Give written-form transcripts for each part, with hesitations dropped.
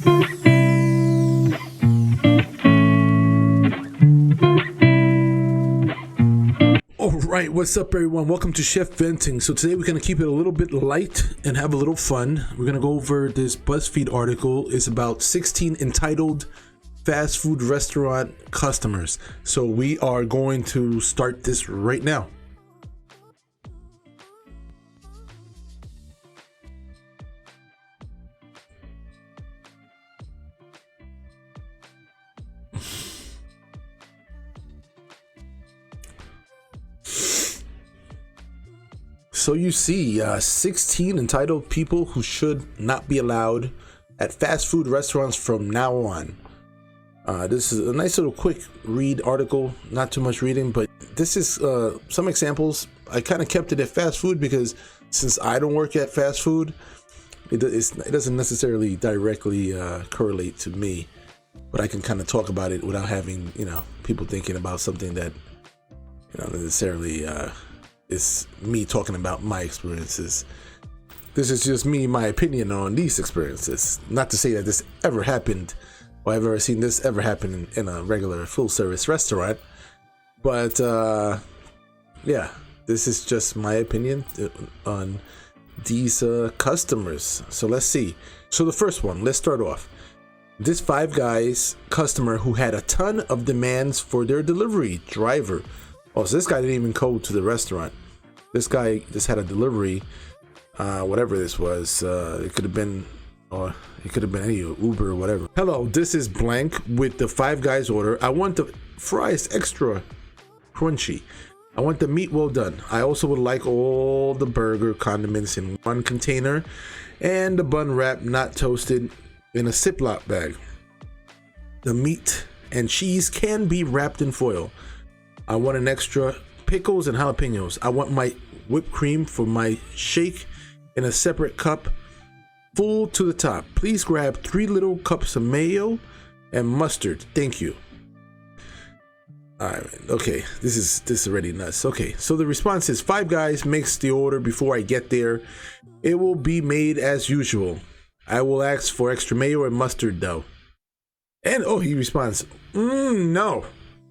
Alright, what's up everyone? Welcome to Chef Venting. So today we're going to keep it a little bit light and have a little fun. We're going to go over this BuzzFeed article. It's about 16 entitled fast food restaurant customers. So we are going to start this right now. So you see 16 entitled people who should not be allowed at fast food restaurants from now on. This is a nice little quick read article, not too much reading, but this is some examples. I kind of kept it at fast food because since I don't work at fast food, it doesn't necessarily directly correlate to me, but I can kind of talk about it without having, people thinking about something that, necessarily is me talking about my experiences. This is just me, my opinion on these experiences. Not to say that this ever happened or I've ever seen this ever happen in a regular full service restaurant, but yeah, this is just my opinion on these customers. So let's see. So the first one, let's start off. This Five Guys customer who had a ton of demands for their delivery driver. Oh, so this guy didn't even go to the restaurant. This guy just had a delivery, whatever this was. It could have been any Uber or whatever. Hello, this is blank with the Five Guys order. I want the fries extra crunchy. I want the meat well done. I also would like all the burger condiments in one container and the bun wrap not toasted in a Ziploc bag. The meat and cheese can be wrapped in foil. I want an extra pickles and jalapenos. I want my whipped cream for my shake in a separate cup, full to the top. Please grab 3 little cups of mayo and mustard. Thank you. All right, okay, this is already nuts. Okay, so the response is Five Guys makes the order before I get there. It will be made as usual. I will ask for extra mayo and mustard though. And oh, he responds, no.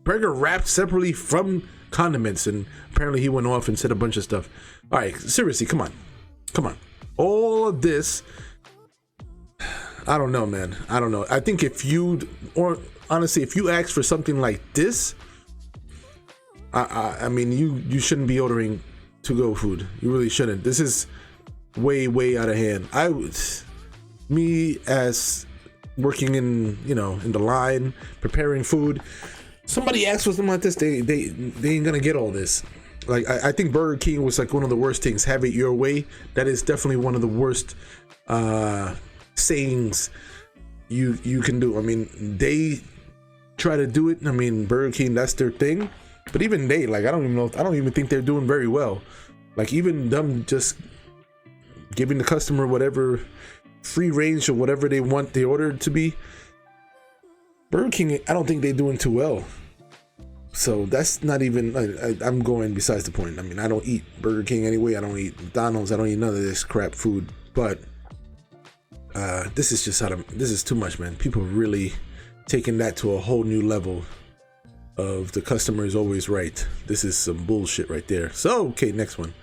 Burger wrapped separately from condiments, and apparently he went off and said a bunch of stuff. All right, seriously, come on. All of this, I don't know, man. I don't know. I think if you ask for something like this, I mean, you shouldn't be ordering to-go food. You really shouldn't. This is way out of hand. Me as working in the line, preparing food. Somebody asks for something like this, they ain't gonna get all this. Like I think Burger King was like one of the worst things. Have it your way. That is definitely one of the worst sayings you can do. I mean, they try to do it. I mean, Burger King, that's their thing. But even they, like, I don't even think they're doing very well. Like even them just giving the customer whatever free range or whatever they want the order to be. Burger King, I don't think they're doing too well. So that's not even, I'm going besides the point. I mean, I don't eat Burger King anyway. I don't eat McDonald's. I don't eat none of this crap food. But this is just this is too much, man. People really taking that to a whole new level of the customer is always right. This is some bullshit right there. So, okay, next one.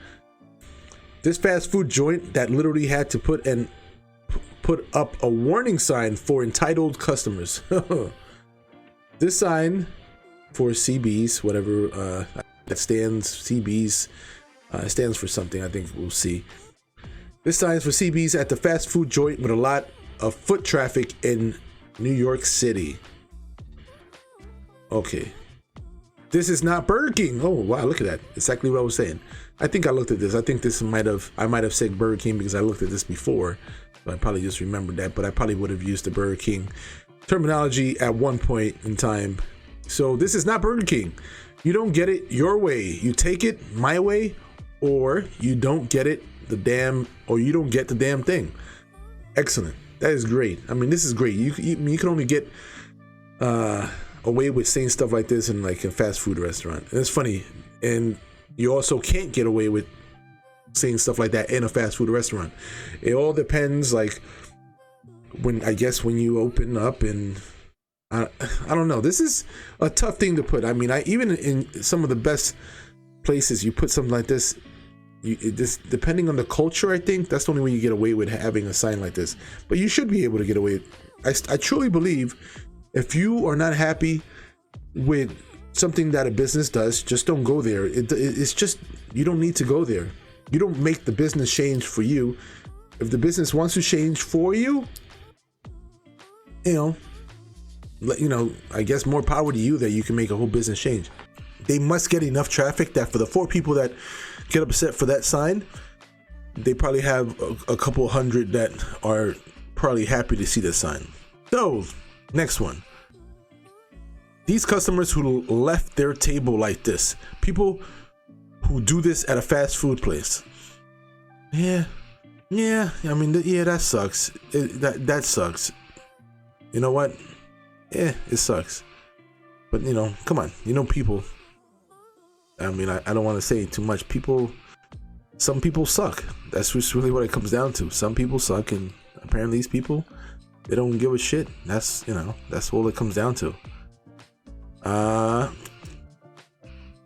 This fast food joint that literally had to put up a warning sign for entitled customers. This sign for CBs, whatever that stands, CBs stands for something, I think we'll see. This sign is for CBs at the fast food joint with a lot of foot traffic in New York City. Okay. This is not Burger King. Oh wow, look at that. Exactly what I was saying. I think I looked at this. I think I might have said Burger King because I looked at this before. So I probably just remembered that, but I probably would have used the Burger King terminology at one point in time. So this is not Burger King. You don't get it your way. You take it my way, or you don't get it you don't get the damn thing. Excellent. That is great. I mean, this is great. You can only get away with saying stuff like this in like a fast food restaurant. And it's funny. And you also can't get away with saying stuff like that in a fast food restaurant. It all depends like when you open up, and I don't know. This is a tough thing to put. I mean, even in some of the best places, you put something like this. This, depending on the culture, I think that's the only way you get away with having a sign like this. But you should be able to get away. I truly believe if you are not happy with something that a business does, just don't go there. It's just, you don't need to go there. You don't make the business change for you. If the business wants to change for you, I guess more power to you that you can make a whole business change. They must get enough traffic that for the 4 people that get upset for that sign, they probably have a couple hundred that are probably happy to see the sign. So, next one. These customers who left their table like this. People who do this at a fast food place. Yeah, I mean, that sucks. That sucks. You know what? Yeah, it sucks. But, come on. People. I mean, I don't want to say too much. Some people suck. That's just really what it comes down to. Some people suck, and apparently these people, they don't give a shit. That's all it comes down to.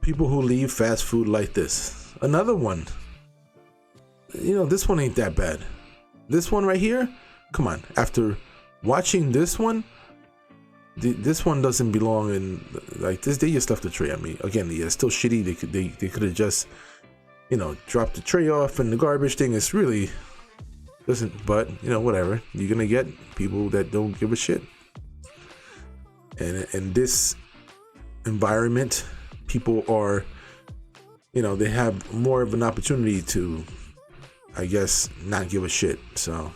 People who leave fast food like this. Another one. This one ain't that bad. This one right here, come on. After watching this one, this one doesn't belong in like this. They just left the tray. I mean, again, it's still shitty. They could have just, dropped the tray off, and the garbage thing is really doesn't. But whatever. You're gonna get people that don't give a shit. And in this environment, people are, they have more of an opportunity to, I guess, not give a shit. So,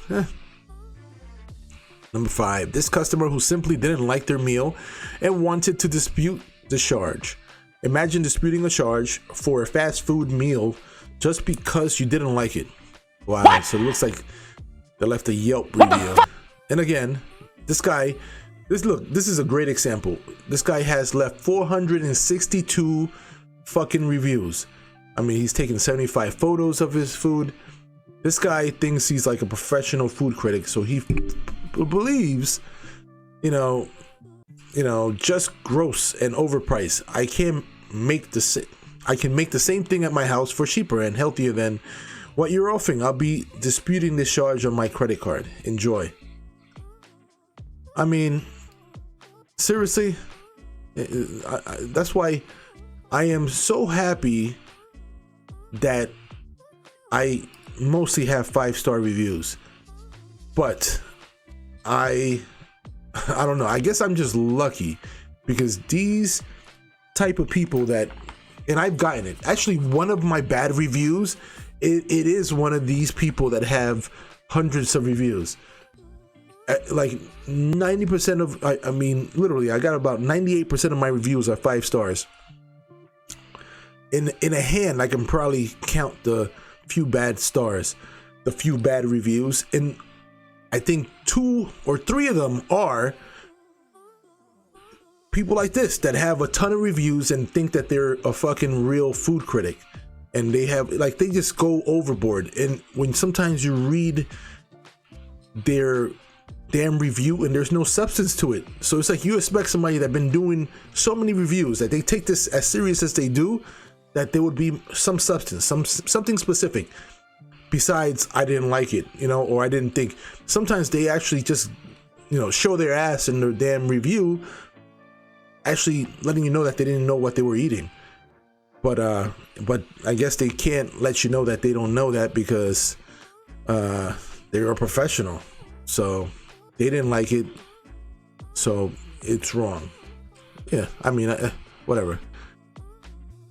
Number 5, this customer who simply didn't like their meal and wanted to dispute the charge. Imagine disputing a charge for a fast food meal just because you didn't like it. Wow. What? So it looks like they left a Yelp review. And again, this is a great example. This guy has left 462 fucking reviews. I mean, he's taken 75 photos of his food. This guy thinks he's like a professional food critic, so he believes, just gross and overpriced. I can make the same thing at my house for cheaper and healthier than what you're offering. I'll be disputing this charge on my credit card. Enjoy. I mean, seriously, that's why I am so happy that I mostly have 5-star reviews. But I don't know. I guess I'm just lucky because these type of people that, and I've gotten it. Actually, one of my bad reviews, it is one of these people that have hundreds of reviews. Like 90% of, I mean, literally, I got about 98% of my reviews are 5 stars. In a hand, I can probably count the few bad stars, the few bad reviews, and I think 2 or 3 of them are people like this that have a ton of reviews and think that they're a fucking real food critic, and they just go overboard. And when sometimes you read their damn review and there's no substance to it, so it's like you expect somebody that's been doing so many reviews that they take this as serious as they do, that there would be some substance, something specific besides I didn't like it, or I didn't think. Sometimes they actually just, show their ass in their damn review, actually letting you know that they didn't know what they were eating. But I guess they can't let you know that they don't know that because they're a professional. So they didn't like it, so it's wrong. Yeah, I mean, whatever.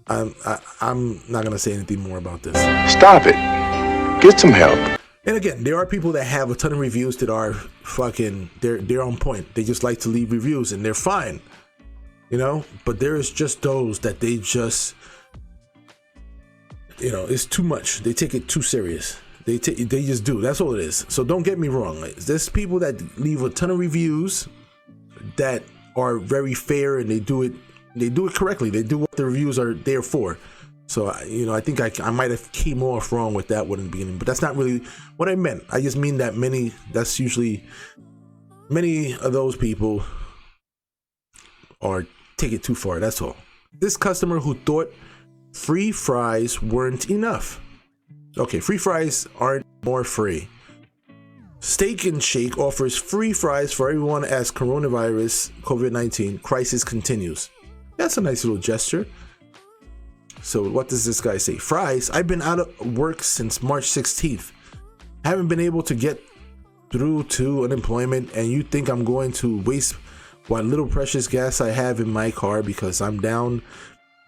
I'm not gonna say anything more about this. Stop it. Get some help. And again, there are people that have a ton of reviews that are fucking, they're on point. They just like to leave reviews and they're fine, but there's just those that they just, it's too much. They take it too serious. They just do. That's all it is. So don't get me wrong. There's people that leave a ton of reviews that are very fair and they do it correctly. They do what the reviews are there for. So, I think I might have came off wrong with that one in the beginning, but that's not really what I meant. I just mean that that's usually many of those people are take it too far. That's all. This customer who thought free fries weren't enough. Okay, free fries aren't more free. Steak and Shake offers free fries for everyone as coronavirus COVID-19 crisis continues. That's a nice little gesture. So what does this guy say? Fries, I've been out of work since March 16th. Haven't been able to get through to unemployment, and you think I'm going to waste what little precious gas I have in my car because I'm down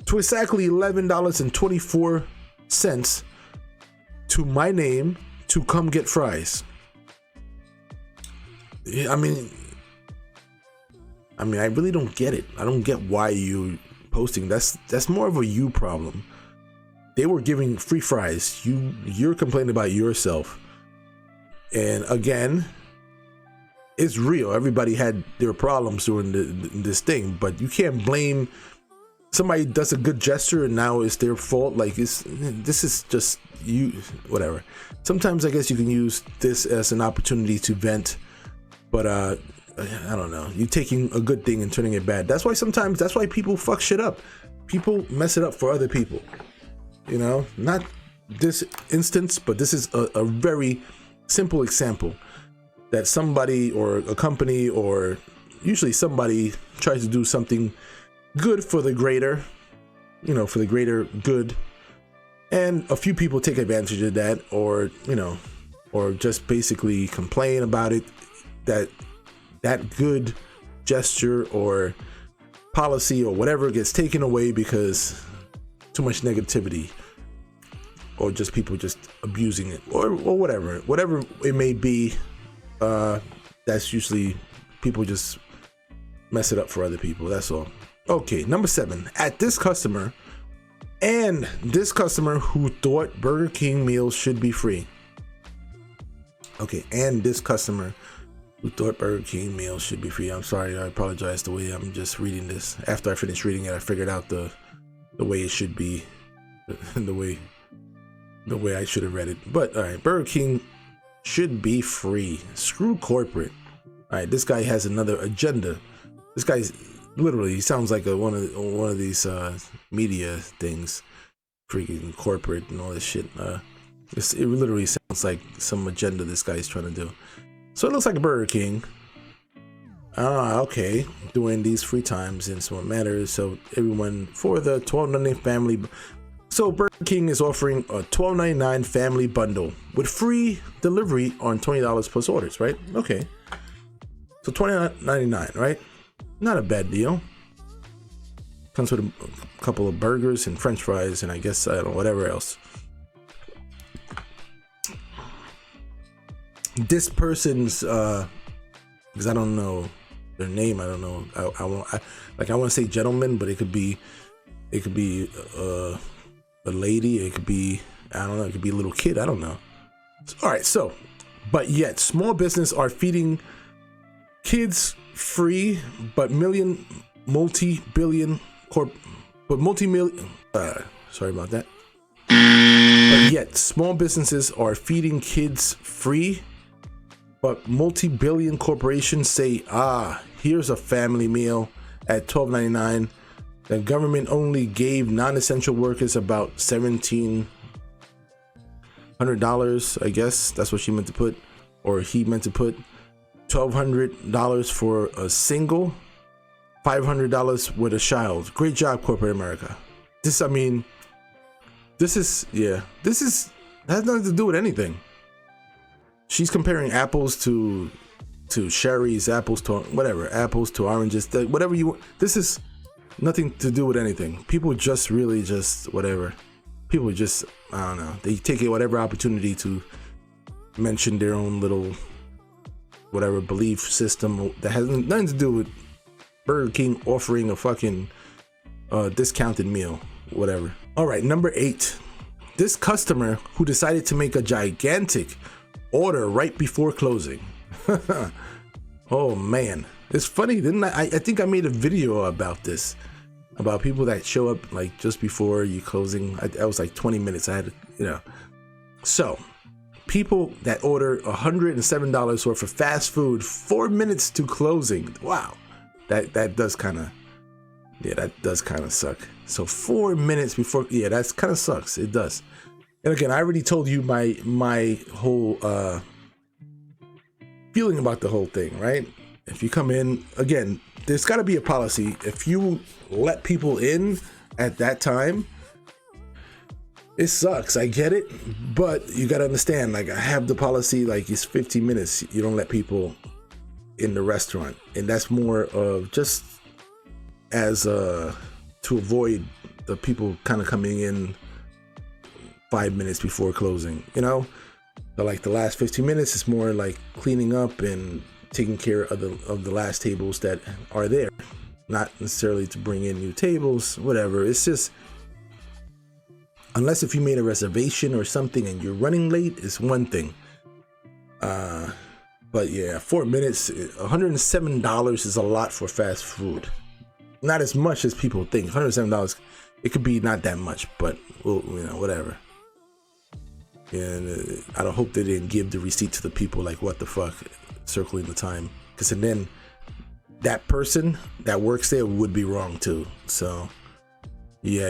to exactly $11.24 to my name to come get fries. I mean, I really don't get it. I don't get why you posting. That's more of a you problem. They were giving free fries. You're complaining about yourself. And again, it's real. Everybody had their problems during this thing, but you can't blame somebody does a good gesture and now it's their fault. Like this is just you, whatever. Sometimes I guess you can use this as an opportunity to vent, but I don't know. You taking a good thing and turning it bad. That's why people fuck shit up. People mess it up for other people. You know, not this instance, but this is a very simple example that somebody or a company or usually somebody tries to do something good for the greater, for the greater good. And a few people take advantage of that, or just basically complain about it, that good gesture or policy or whatever gets taken away because too much negativity, or just people just abusing it, or whatever it may be. That's usually people just mess it up for other people. That's all. Okay, number 7. At this customer who thought Burger King meals should be free. Okay, and this customer who thought Burger King meals should be free. I'm sorry, I apologize. The way I'm just reading this. After I finished reading it, I figured out the way it should be, the way I should have read it. But all right, Burger King should be free. Screw corporate. All right, this guy has another agenda. This guy's literally, he sounds like one of these media things, freaking corporate and all this shit. It literally sounds like some agenda this guy's trying to do. So it looks like Burger King. Okay, during these free times and so it matters. So everyone for the $12.99 family. So Burger King is offering a $12.99 family bundle with free delivery on $20 plus orders, right? Okay. So $29.99, right? Not a bad deal. Comes with a couple of burgers and French fries and I guess, I don't know, whatever else. This person's, because I don't know their name, I don't know. I want to say gentleman, but it could be a lady. It could be, I don't know. It could be a little kid. I don't know. All right. So, but yet small business are feeding kids free, but multi-million. Sorry about that. But yet small businesses are feeding kids free, but multi-billion corporations say, here's a family meal at $12.99. The government only gave non-essential workers about $1,700, I guess. That's what she meant to put, or he meant to put. $1,200 for a single, $500 with a child. Great job, corporate America. This has nothing to do with anything. She's comparing apples to cherries, apples to whatever, apples to oranges, whatever you want. This is nothing to do with anything. People just really just whatever. People just, I don't know. They take it whatever opportunity to mention their own little whatever belief system that has nothing to do with Burger King offering a fucking discounted meal, whatever. All right, number 8. This customer who decided to make a gigantic order right before closing. Oh man, it's funny, didn't I? I think I made a video about this, about people that show up like just before you closing. I was like 20 minutes. I had, So people that order $107 worth of fast food 4 minutes to closing. Wow, that does kind of, yeah, that does kind of suck. So 4 minutes before, yeah, that's kind of sucks. It does. And again, I already told you my whole feeling about the whole thing, right? If you come in, again, there's got to be a policy. If you let people in at that time, it sucks. I get it, but you got to understand, like, I have the policy, like, it's 15 minutes. You don't let people in the restaurant. And that's more of just as to avoid the people kind of coming in 5 minutes before closing, you know? But like the last 15 minutes is more like cleaning up and taking care of the last tables that are there. Not necessarily to bring in new tables, whatever. It's just, unless if you made a reservation or something and you're running late, is one thing. But yeah, 4 minutes, $107 is a lot for fast food. Not as much as people think. $107, it could be not that much, but well, you know, whatever. And I don't hope they didn't give the receipt to the people, like, what the fuck, circling the time. Because then that person that works there would be wrong too. So yeah,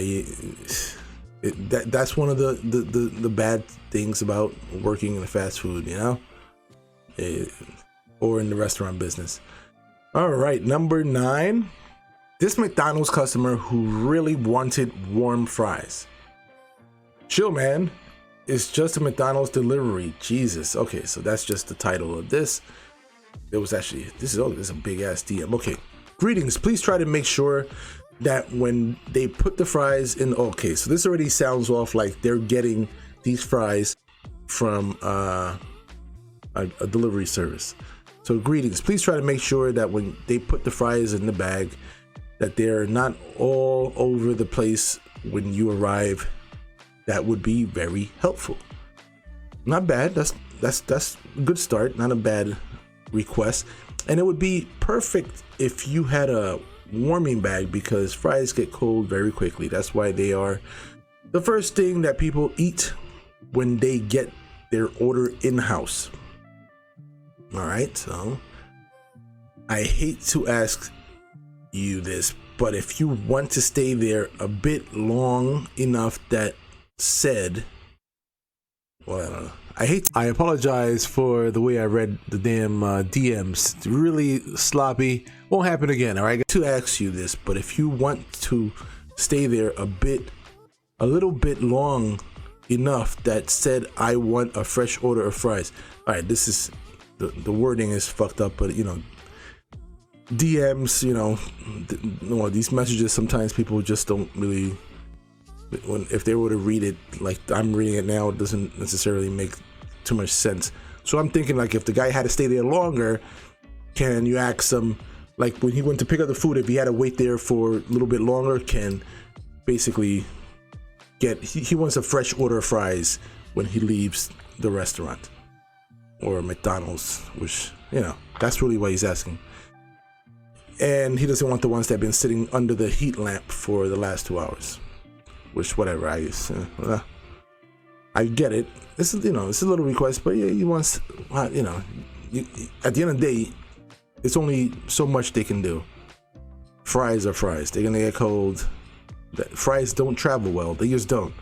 that's one of the bad things about working in the fast food, you know, or in the restaurant business. All right, number 9, this McDonald's customer who really wanted warm fries. Chill, man. It's just a McDonald's delivery. Jesus. Okay, so that's just the title of this. It was actually, this is a big ass DM. Okay. Greetings. Please try to make sure that when they put the fries in, okay, so this already sounds off like they're getting these fries from a delivery service. So greetings. Please try to make sure that when they put the fries in the bag, that they're not all over the place when you arrive. That would be very helpful. Not bad. That's a good start. Not a bad request. And it would be perfect if you had a warming bag, because fries get cold very quickly. That's why they are the first thing that people eat when they get their order in-house. All right. So I hate to ask you this, but if you want to stay there a bit long enough that said, well, I apologize for the way I read the damn DMs. Really sloppy. Won't happen again. All right. To ask you this, but if you want to stay there a little bit long enough that said, I want a fresh order of fries. All right. This is the wording is fucked up, but you know, DMs, you know, these messages, sometimes people just don't really, if they were to read it like I'm reading it now, it doesn't necessarily make too much sense. So I'm thinking, like, if the guy had to stay there longer, can you ask him, like, when he went to pick up the food, if he had to wait there for a little bit longer, can basically get, he wants a fresh order of fries when he leaves the restaurant or McDonald's, which, you know, that's really what he's asking. And he doesn't want the ones that have been sitting under the heat lamp for the last 2 hours. Which, whatever, I get it. This is, you know, it's a little request, but yeah, he wants, you know, at the end of the day, it's only so much they can do. Fries are fries. They're gonna get cold. Fries don't travel well. They just don't.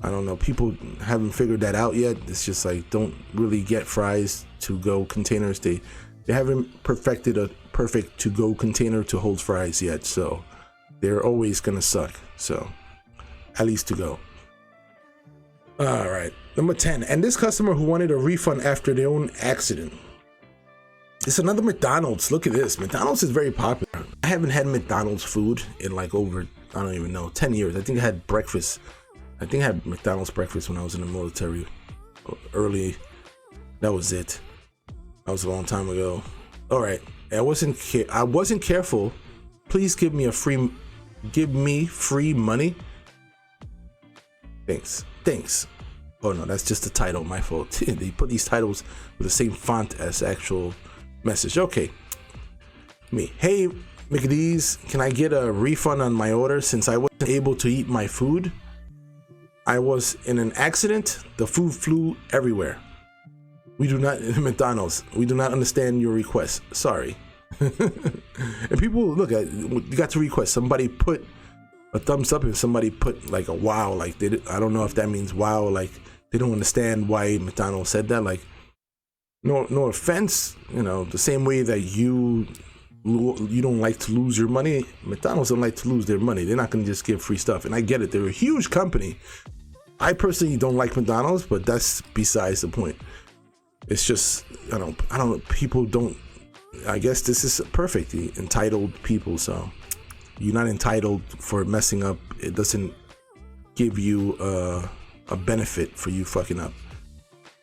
I don't know. People haven't figured that out yet. It's just like, don't really get fries to go containers. They haven't perfected a perfect to go container to hold fries yet. So they're always gonna suck. So at least to go. All right, number 10. And this customer who wanted a refund after their own accident. It's another McDonald's. Look at this. McDonald's is very popular. I haven't had McDonald's food in like over, I don't even know, 10 years. I think I had breakfast. I think I had McDonald's breakfast when I was in the military early. That was it. That was a long time ago. All right. I wasn't careful. Please give me free money. Thanks. Oh no, that's just the title. My fault. They put these titles with the same font as actual message. Okay. Hey, McDee's, can I get a refund on my order since I wasn't able to eat my food? I was in an accident. The food flew everywhere. We do not, McDonald's, we do not understand your request. Sorry. And people look at, you got to request. Somebody put a thumbs up and somebody put like a wow. Like I don't know if that means wow. Like they don't understand why McDonald's said that. Like no offense, the same way that you don't like to lose your money, McDonald's don't like to lose their money. They're not going to just give free stuff. And I get it. They're a huge company. I personally don't like McDonald's, but that's besides the point. It's just, I don't, people don't, I guess this is perfect, the entitled people. So you're not entitled for messing up. It doesn't give you a benefit for you fucking up.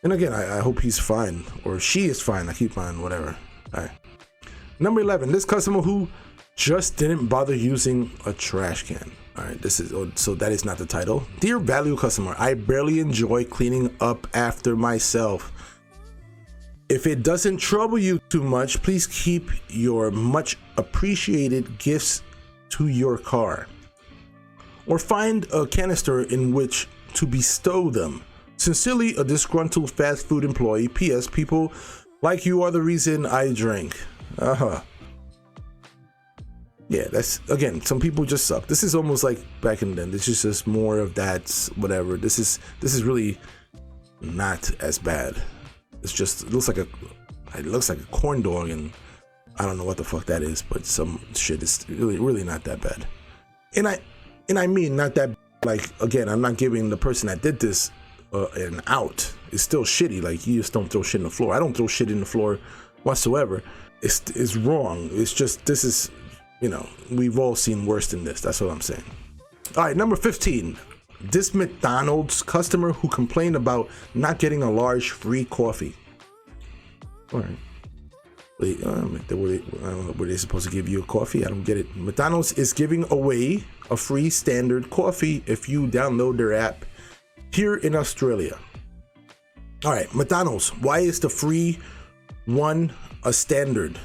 And again, I hope he's fine, or she is fine. I keep on whatever. All right. Number 11, this customer who just didn't bother using a trash can. All right, so that is not the title. Dear value customer, I barely enjoy cleaning up after myself. If it doesn't trouble you too much, please keep your much appreciated gifts to your car, or find a canister in which to bestow them. Sincerely, a disgruntled fast food employee. P.S. People like you are the reason I drink. Yeah, that's, again, some people just suck. This is almost like back in then. This is just more of that, whatever. This is really not as bad. It's just, it looks like a corn dog, and I don't know what the fuck that is, but some shit is really not that bad. And I mean not that, like, again, I'm not giving the person that did this an out. It's still shitty. Like, you just don't throw shit in the floor. I don't throw shit in the floor whatsoever. It's wrong. It's just, this is, we've all seen worse than this. That's what I'm saying. All right, number 15. This McDonald's customer who complained about not getting a large free coffee. All right. Wait, I don't know, were they supposed to give you a coffee? I don't get it. McDonald's is giving away a free standard coffee if you download their app here in Australia. All right, McDonald's, why is the free one a standard?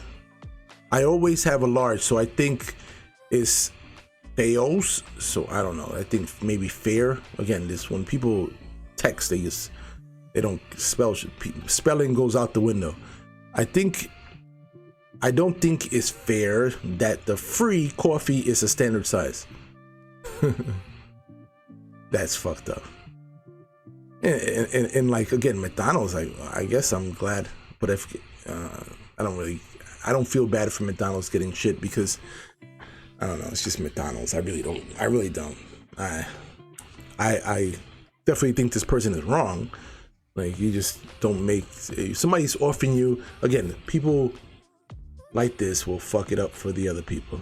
I always have a large, so I think it's Theos. So I don't know. I think maybe fair. Again, this, when people text, they don't spell. Spelling goes out the window. I don't think it's fair that the free coffee is a standard size. That's fucked up. And like, again, McDonald's, I guess I'm glad, but if I don't feel bad for McDonald's getting shit, because I don't know, it's just McDonald's. I really don't. I definitely think this person is wrong. Like, you just don't make, if somebody's offering you, again, people like this will fuck it up for the other people.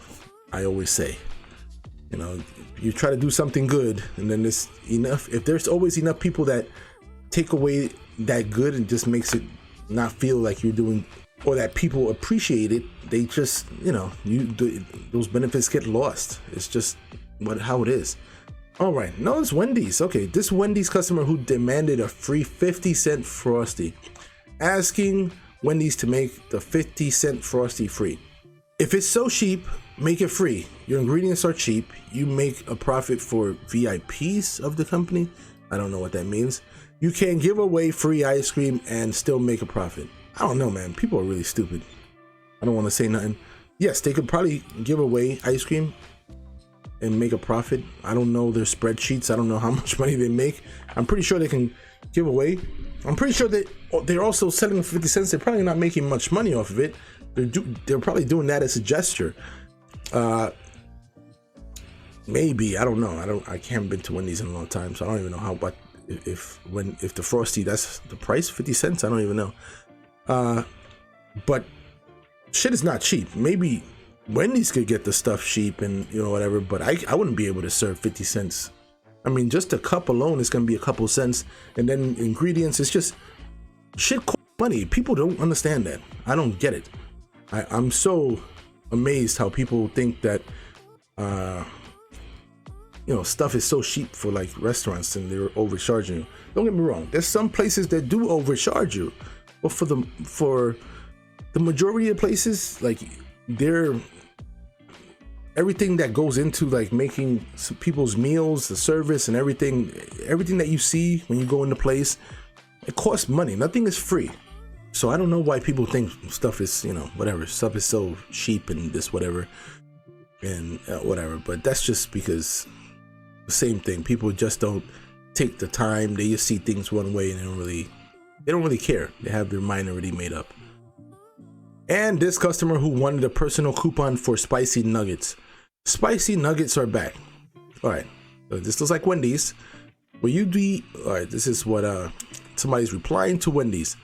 I always say, you try to do something good, and then there's enough, if there's always enough people that take away that good and just makes it not feel like you're doing, or that people appreciate it, they just, those benefits get lost. It's just how it is. All right, no, it's Wendy's. Okay, this Wendy's customer who demanded a free 50-cent Frosty, asking Wendy's to make the 50-cent Frosty free. If it's so cheap, make it free. Your ingredients are cheap. You make a profit for VIPs of the company. I don't know what that means. You can give away free ice cream and still make a profit. I don't know, man. People are really stupid. I don't want to say nothing. Yes, they could probably give away ice cream and make a profit. I don't know their spreadsheets. I don't know how much money they make. I'm pretty sure they can give away. I'm pretty sure that they're also selling for 50 cents. They're probably not making much money off of it. They're probably doing that as a gesture. Maybe, I don't know. I haven't been to Wendy's in a long time, so I don't even know if the Frosty, that's the price, 50 cents. I don't even know. But shit is not cheap. Maybe Wendy's could get the stuff cheap and whatever, but I wouldn't be able to serve 50 cents. I mean, just a cup alone is gonna be a couple cents, and then ingredients, it's just shit costs money. People don't understand that. I don't get it. I'm so amazed how people think that stuff is so cheap for like restaurants and they're overcharging you. Don't get me wrong, there's some places that do overcharge you, but for the majority of places, like, everything that goes into like making people's meals, the service and everything that you see when you go into place, it costs money. Nothing is free. So I don't know why people think stuff is, whatever, stuff is so cheap and this whatever and whatever, but that's just because the same thing. People just don't take the time. They just see things one way and they don't really care. They have their mind already made up. And this customer who wanted a personal coupon for spicy nuggets. Spicy nuggets are back. All right, so this looks like Wendy's. Will you be, all right, this is what somebody's replying to Wendy's.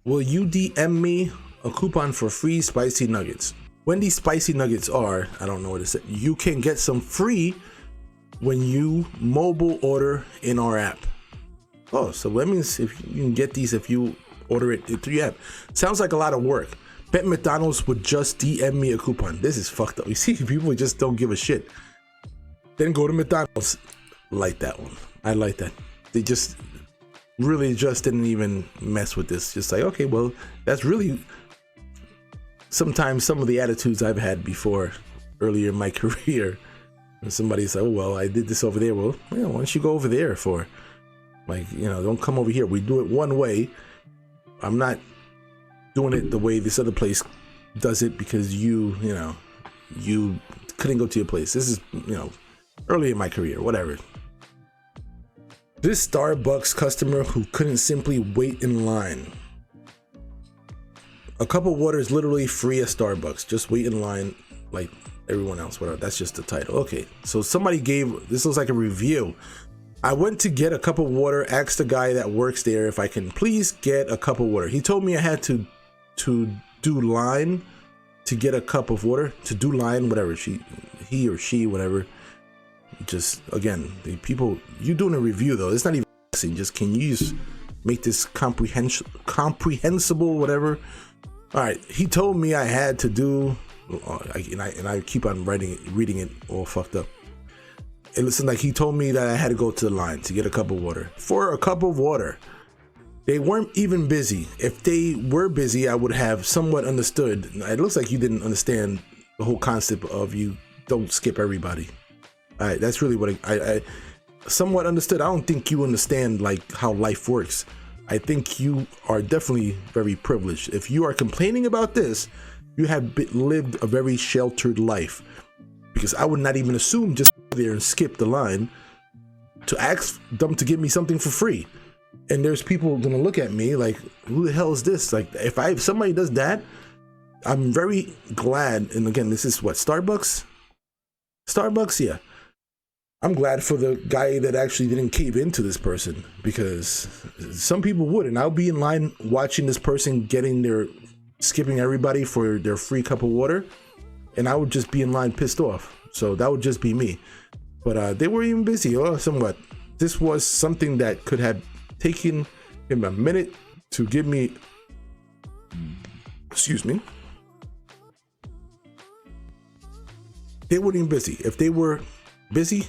Will you DM me a coupon for free spicy nuggets? Wendy's spicy nuggets are, I don't know what it said, you can get some free when you mobile order in our app. Oh, so that means if you can get these if you order it through your app. Sounds like a lot of work. Bet McDonald's would just DM me a coupon. This is fucked up. You see, people just don't give a shit. Then go to McDonald's. Like that one. I like that. They just really just didn't even mess with this. Just like, okay, well, that's really sometimes some of the attitudes I've had before earlier in my career. And somebody's like, oh, well, I did this over there. Well, why don't you go over there for? Like, don't come over here. We do it one way. I'm not doing it the way this other place does it because you couldn't go to your place. This is, early in my career, whatever. This Starbucks customer who couldn't simply wait in line. A cup of water is literally free at Starbucks. Just wait in line like everyone else. Whatever. That's just the title. Okay. So somebody this looks like a review. I went to get a cup of water, asked the guy that works there if I can please get a cup of water. He told me I had to do line to get a cup of water, to do line, whatever, he or she, whatever. Just, again, the people, you doing a review though, it's not even asking, just can you just make this comprehensible, whatever. All right, he told me I had to do, and I keep on reading it all fucked up. It listened like he told me that I had to go to the line to get a cup of water. For a cup of water. They weren't even busy. If they were busy, I would have somewhat understood. It looks like you didn't understand the whole concept of you don't skip everybody. All right, that's really what I somewhat understood. I don't think you understand like how life works. I think you are definitely very privileged. If you are complaining about this, you have lived a very sheltered life. Because I would not even assume just there and skip the line to ask them to give me something for free. And there's people gonna look at me like, who the hell is this? Like, if somebody does that, I'm very glad. And again, this is what, Starbucks? Starbucks, yeah. I'm glad for the guy that actually didn't cave into this person, because some people would, and I'll be in line watching this person skipping everybody for their free cup of water. And I would just be in line pissed off. So that would just be me. But they were even busy or somewhat. This was something that could have taken him a minute to give me, excuse me. They weren't even busy. If they were busy,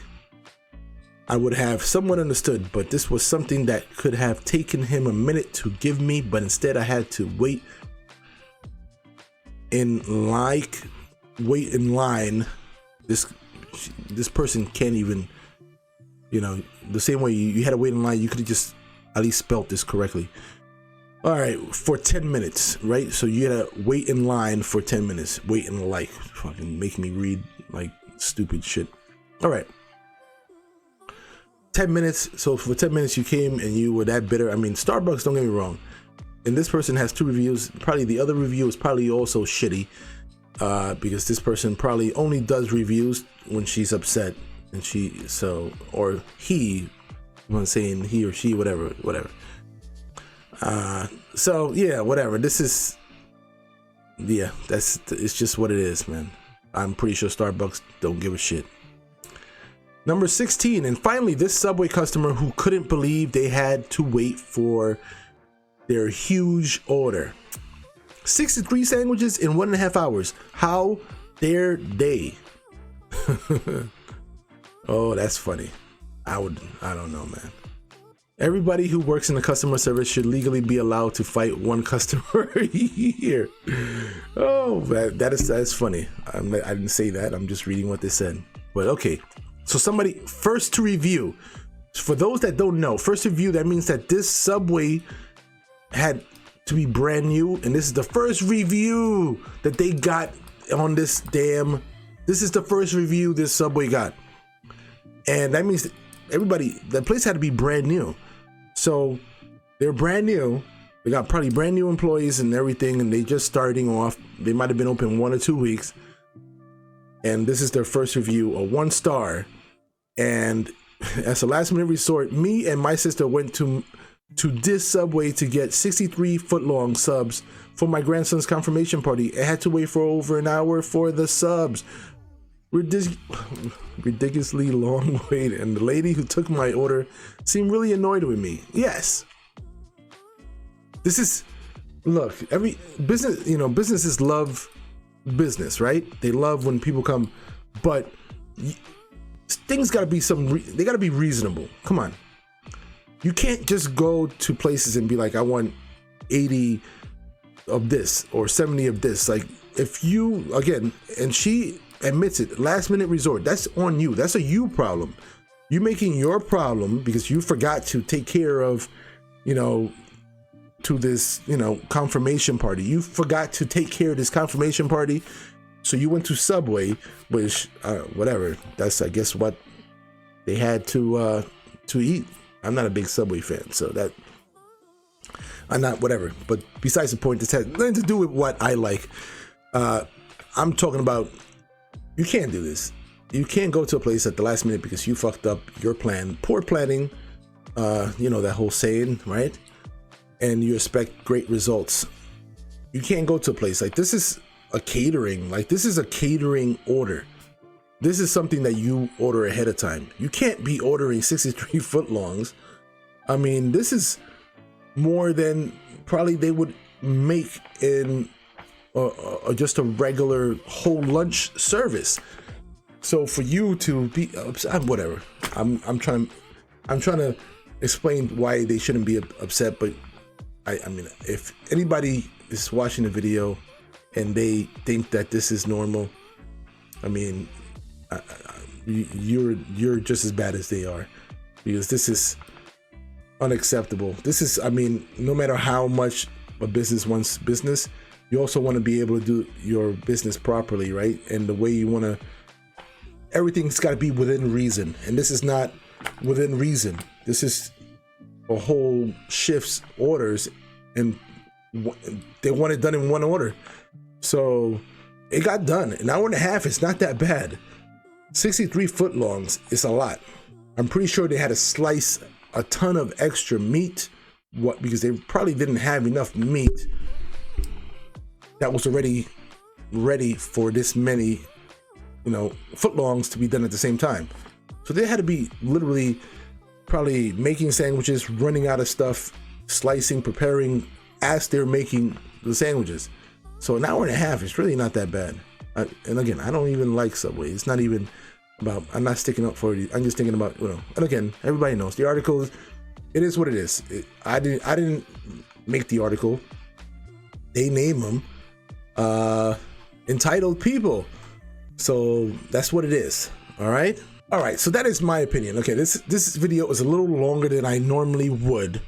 I would have somewhat understood. But this was something that could have taken him a minute to give me. But instead I had to wait in line. This person can't even, the same way you had to wait in line, you could have just at least spelt this correctly. All right, for 10 minutes, right? So you had to wait in line for 10 minutes, wait in like fucking making me read like stupid shit. All right, 10 minutes. So for 10 minutes you came and you were that bitter. I mean, Starbucks, don't get me wrong, and this person has 2 reviews. Probably the other review is probably also shitty. Because this person probably only does reviews when she's upset, and I'm saying he or she, whatever. So yeah, whatever. It's just what it is, man. I'm pretty sure Starbucks don't give a shit. Number 16, and finally, this Subway customer who couldn't believe they had to wait for their huge order. 63 sandwiches in 1.5 hours. How dare they? Oh, that's funny. I don't know, man. Everybody who works in the customer service should legally be allowed to fight one customer a year. Oh, that's funny. I didn't say that. I'm just reading what they said. But okay. So somebody first to review. For those that don't know, first review, that means that this Subway had to be brand new, and this is the first review that they got on this damn. This is the first review this Subway got, and that means the place had to be brand new. So they're brand new. They got probably brand new employees and everything, and they just starting off. They might have been open 1 or 2 weeks, and this is their first review, a 1 star. And as a last minute resort, me and my sister went to this Subway to get 63 footlong subs for my grandson's confirmation party. I had to wait for over an hour for the subs. Ridiculously long wait, and the lady who took my order seemed really annoyed with me. Yes. This is, look, every business, businesses love business, right? They love when people come, but things gotta be they gotta be reasonable. Come on. You can't just go to places and be like, I want 80 of this or 70 of this. Like, if you, again, and she admits it, last minute resort, that's on you. That's a you problem. You're making your problem because you forgot to take care of, to this, confirmation party. You forgot to take care of this confirmation party. So you went to Subway, which, whatever. That's, I guess, what they had to eat. I'm not a big Subway fan, so that I'm not, whatever. But besides the point, this has nothing to do with what I like. I'm talking about, you can't do this. You can't go to a place at the last minute because you fucked up your plan. Poor planning, that whole saying, right? And you expect great results. You can't go to a place like this. Is a catering, like this is a catering order. This is something that you order ahead of time. You can't be ordering 63 footlongs. I mean, this is more than probably they would make in just a regular whole lunch service. So for you to be whatever, I'm trying to explain why they shouldn't be upset, but I mean, if anybody is watching the video and they think that this is normal, I mean, you're just as bad as they are, because this is unacceptable. This is, I mean, no matter how much a business wants business, you also want to be able to do your business properly, right? And the way you want to, everything's got to be within reason, and this is not within reason. This is a whole shift's orders, and they want it done in 1 order. So it got done. An hour and a half is not that bad. 63 footlongs is a lot. I'm pretty sure they had to slice a ton of extra meat, because they probably didn't have enough meat that was already ready for this many, footlongs to be done at the same time. So they had to be literally probably making sandwiches, running out of stuff, slicing, preparing as they're making the sandwiches. So an hour and a half is really not that bad. And again, I don't even like Subway. It's not even about, I'm not sticking up for it. I'm just thinking about, and again, everybody knows the articles. It is what it is. I didn't make the article. They name them entitled people. So that's what it is. All right. So that is my opinion. Okay, this video is a little longer than I normally would.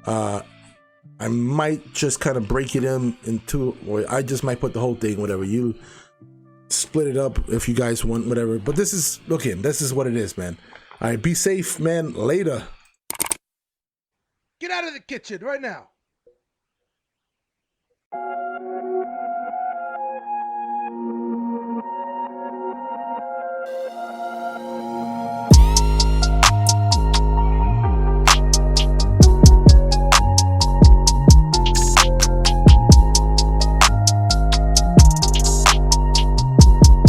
I might just kind of break it into, or I just might put the whole thing, whatever. You split it up if you guys want, whatever. But this is what it is, man. All right, be safe, man. Later. Get out of the kitchen right now.